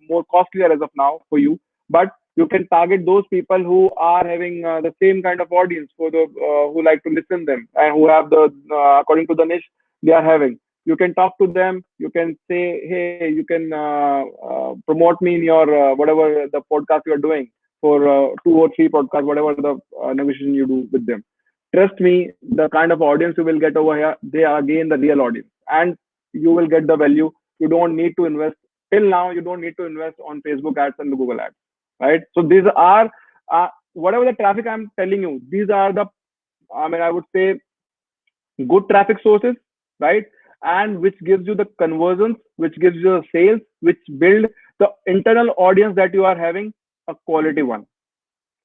more costlier as of now for you, but you can target those people who are having the same kind of audience, for the who like to listen them, and who have the according to the niche they are having. You can talk to them. You can say, hey, you can promote me in your whatever the podcast you are doing, for two or three podcasts, whatever the negotiation you do with them. Trust me, the kind of audience you will get over here, they are again the real audience, and you will get the value. You don't need to invest. Till now, you don't need to invest on Facebook ads and the Google ads, right? So these are whatever the traffic I'm telling you. These are the, I mean, I would say, good traffic sources, right? And which gives you the conversions, which gives you the sales, which build the internal audience that you are having, a quality one,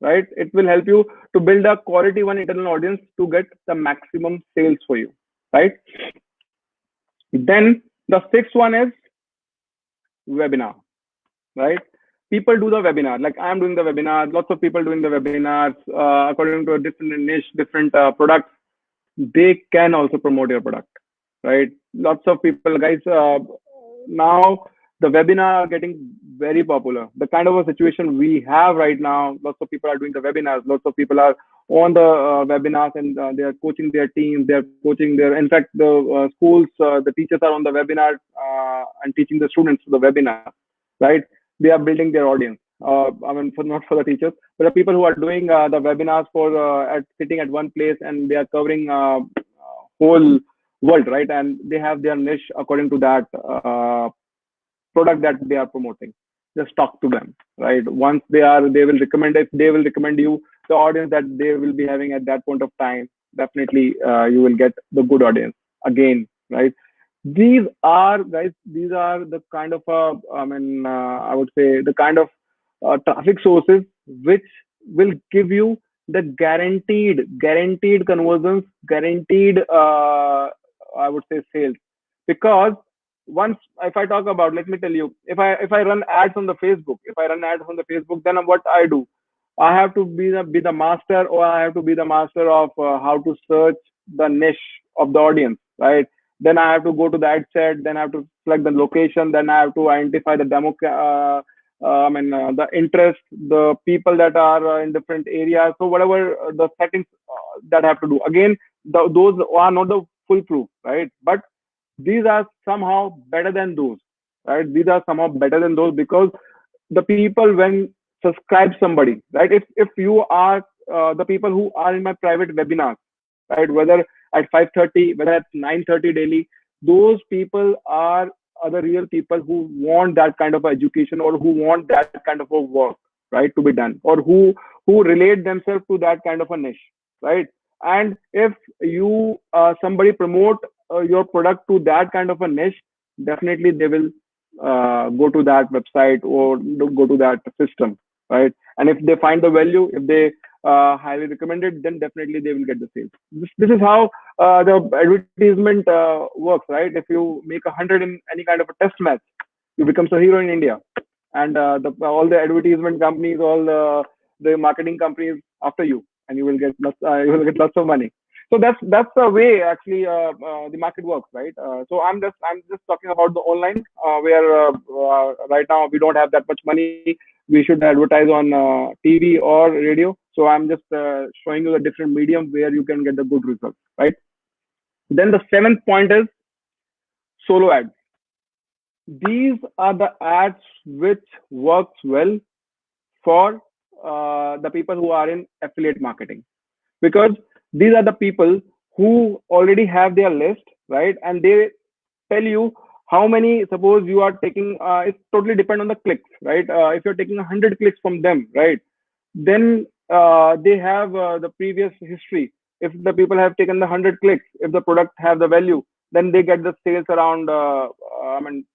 right? It will help you to build a quality one internal audience to get the maximum sales for you, right? Then the sixth one is webinar, right? People do the webinar, like I'm doing the webinar, lots of people doing the webinars according to a different niche, different products. They can also promote your product, right? Lots of people, guys, now the webinar are getting very popular. The kind of a situation we have right now, lots of people are doing the webinars, lots of people are on the webinars, and they are coaching their teams, they are coaching their, in fact, the schools, the teachers are on the webinar and teaching the students to the webinar, right? They are building their audience. I mean, for not for the teachers, but the people who are doing the webinars for at sitting at one place, and they are covering whole world, right? And they have their niche according to that product that they are promoting. Just talk to them, right? Once they will recommend, if they will recommend you, the audience that they will be having at that point of time, definitely you will get the good audience again, right? These are, guys, these are the kind of I mean, I would say, the kind of traffic sources which will give you the guaranteed conversions, guaranteed I would say sales. Because once, if I talk about, let me tell you, if I run ads on the Facebook, if I run ads on the Facebook, then what I do, I have to be the master, or I have to be the master of how to search the niche of the audience, right? Then I have to go to the ad set, then I have to select the location, then I have to identify the demo, I mean, the interest, the people that are in different areas. So whatever the settings that I have to do, again, those are not the foolproof, right? But these are somehow better than those, right? These are somehow better than those, because the people, when subscribe somebody, right? If you are the people who are in my private webinars, right? Whether at 5:30, whether at 9:30 daily, those people are the real people who want that kind of education, or who want that kind of a work, right, to be done, or who relate themselves to that kind of a niche, right? And if you somebody promote your product to that kind of a niche, definitely they will go to that website, or go to that system, right? And if they find the value, if they highly recommend it, then definitely they will get the sales. This is how the advertisement works, right? If you make 100 in any kind of a test match, you become a hero in India, and all the advertisement companies, all the marketing companies after you, and you will get lots of money. So that's the way actually the market works, right? So I'm just talking about the online, where right now we don't have that much money. We should advertise on TV or radio. So I'm just showing you the different medium where you can get the good results, right? Then the seventh point is solo ads. These are the ads which works well for the people who are in affiliate marketing, because these are the people who already have their list, right? And they tell you how many, suppose you are taking, it totally depend on the clicks, right? If you're taking 100 clicks from them, right, then they have the previous history. If the people have taken the 100 clicks, if the product have the value, then they get the sales around I mean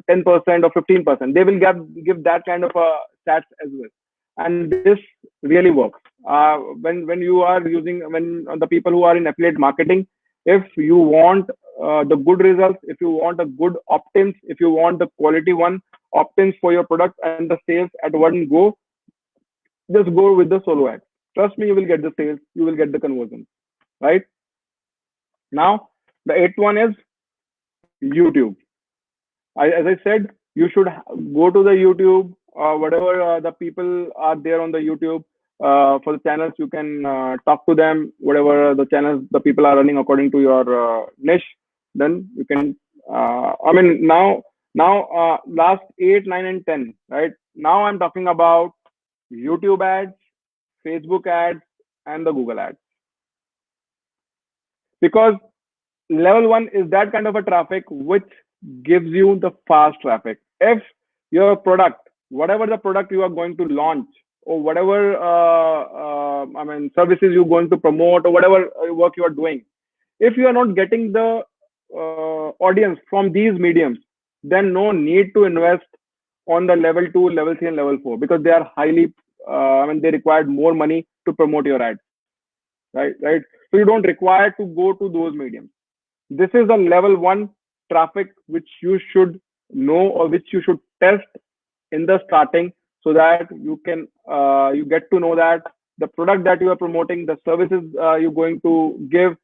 10% or 15%. They will give that kind of a stats as well. And this really works when you are using, when the people who are in affiliate marketing, if you want the good results, if you want a good opt-ins, if you want the quality one opt-ins for your product and the sales at one go, just go with the solo ad. Trust me, you will get the sales, you will get the conversion. right? Now, the eighth one is YouTube. As I said, you should go to the YouTube, whatever the people are there on the YouTube for the channels. You can talk to them, whatever the channels the people are running according to your niche. Then you can. I mean, now last 8, 9, and 10, right? Now I'm talking about YouTube ads, Facebook ads, and the Google ads, because level one is that kind of a traffic which gives you the fast traffic. If your product, whatever the product you are going to launch, or whatever I mean services you're going to promote, or whatever work you are doing, if you are not getting the audience from these mediums, then no need to invest on the level 2, level 3, and level 4, because they are highly I mean they require more money to promote your ads, right? So you don't require to go to those mediums. This is the level one traffic which you should know, or which you should test in the starting, so that you can you get to know that the product that you are promoting, the services you're going to give,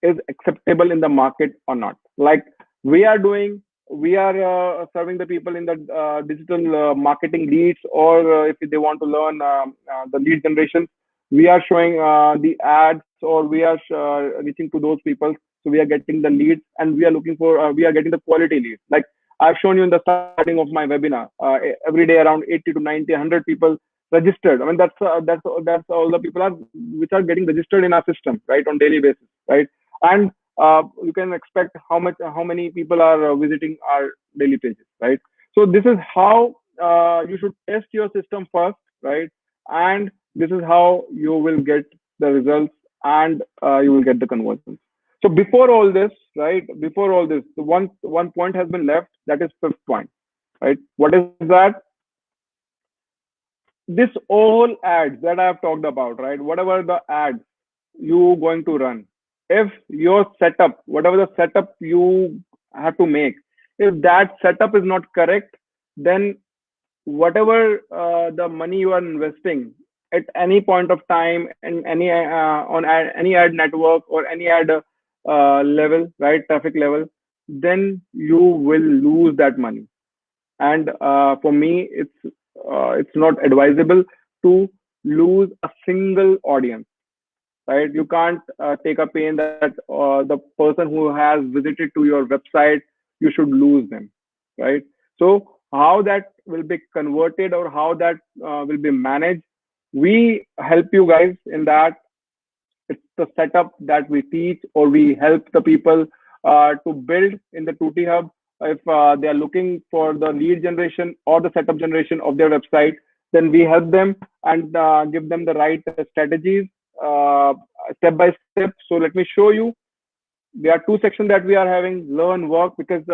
is acceptable in the market or not. Like we are doing, we are serving the people in the digital marketing leads, or if they want to learn the lead generation, we are showing the ads, or we are reaching to those people. So we are getting the leads, and we are looking for we are getting the quality leads. Like I've shown you in the starting of my webinar, every day around 80 to 90, 100 people registered. I mean that's all the people are which are getting registered in our system, right, on daily basis, right? And you can expect how many people are visiting our daily pages, right? So this is how you should test your system first, right? And this is how you will get the results, and you will get the conversions. So before all this, right? Before all this, the one point has been left. That is fifth point, right? What is that? This all ads that I have talked about, right? Whatever the ads you going to run, if your setup, whatever the setup you have to make, if that setup is not correct, then whatever the money you are investing at any point of time in any on any ad network, or any ad level, right, traffic level, then you will lose that money. And for me, it's not advisable to lose a single audience, right? You can't take a pain that the person who has visited to your website, you should lose them, right? So how that will be converted, or how that will be managed, we help you guys in that. It's the setup that we teach, or we help the people to build in the Tutti Hub. If they are looking for the lead generation or the setup generation of their website, then we help them and give them the right strategies uh, step by step. So let me show you. There are two sections that we are having: learn, work, because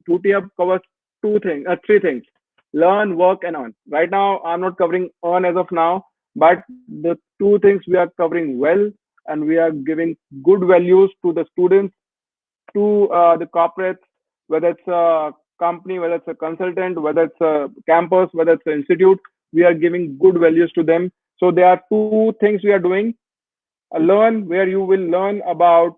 Tutti Hub covers three things: learn, work, and earn. Right now, I'm not covering earn as of now, but the two things we are covering well, and we are giving good values to the students, to the corporates, whether it's a company, whether it's a consultant, whether it's a campus, whether it's an institute. We are giving good values to them. So there are two things we are doing: a learn, where you will learn about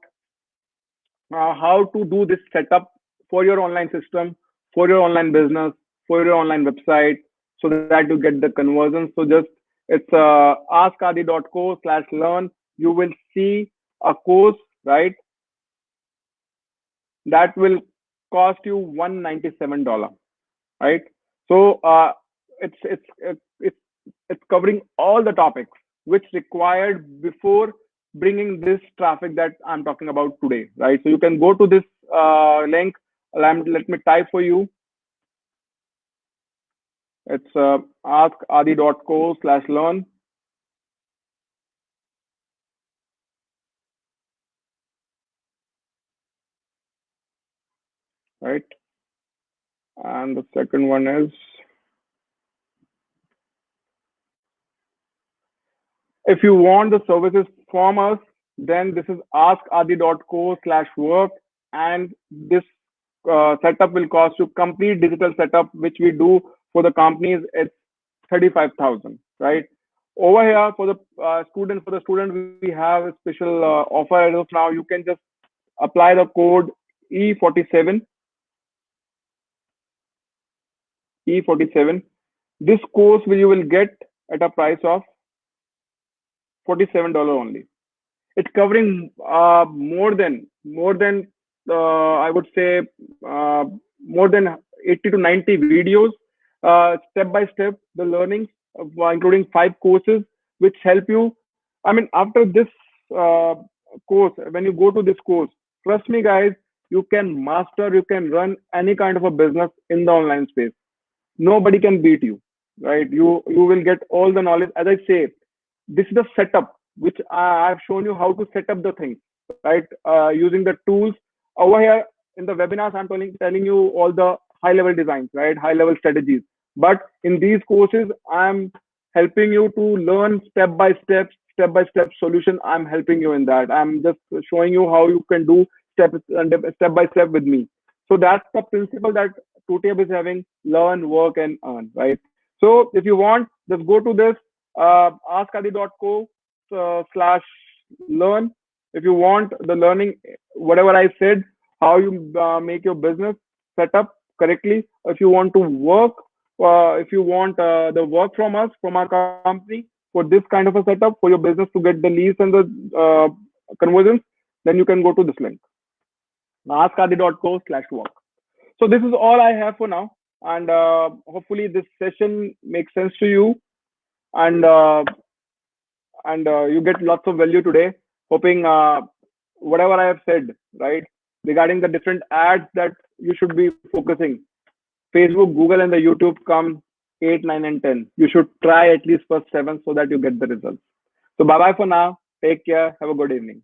how to do this setup for your online system, for your online business, for your online website, so that you get the conversions. So just it's askadi.co/learn. You will see a course, right, that will cost you $197, right? So it's it's covering all the topics which required before bringing this traffic that I'm talking about today, right? So you can go to this link. Let me type for you. It's askadi.co/learn, right? And the second one is, if you want the services from us, then this is askadi.co/work, and this setup will cost you complete digital setup, which we do for the companies. It's 35,000, right? Over here for the student, we have a special offer as of now. You can just apply the code E47, E47. This course you will get at a price of $47 only. It's covering more than I would say more than 80 to 90 videos, step by step the learnings, including 5 courses which help you. I mean, after this uh, course, when you go to this course, trust me guys, you can run any kind of a business in the online space. Nobody can beat you, right? You will get all the knowledge. As I say, this is the setup which I've shown you how to set up the things, right? Using the tools over here in the webinars, I'm telling you all the high level designs, right? High level strategies. But in these courses, I'm helping you to learn step by step solution. I'm helping you in that. I'm just showing you how you can do step by step with me. So that's the principle that TUTIAB is having: learn, work, and earn, right? So if you want, just go to this askadi.co slash learn. If you want the learning, whatever I said, how you make your business set up correctly. If you want to work, if you want the work from us, from our company, for this kind of a setup for your business to get the leads and the conversions, then you can go to this link, askadi.co slash work. So this is all I have for now. And hopefully this session makes sense to you. And you get lots of value today. Hoping whatever I have said, right, regarding the different ads that you should be focusing. Facebook, Google, and the YouTube come 8, 9, and 10. You should try at least first 7 so that you get the results. So bye bye for now. Take care. Have a good evening.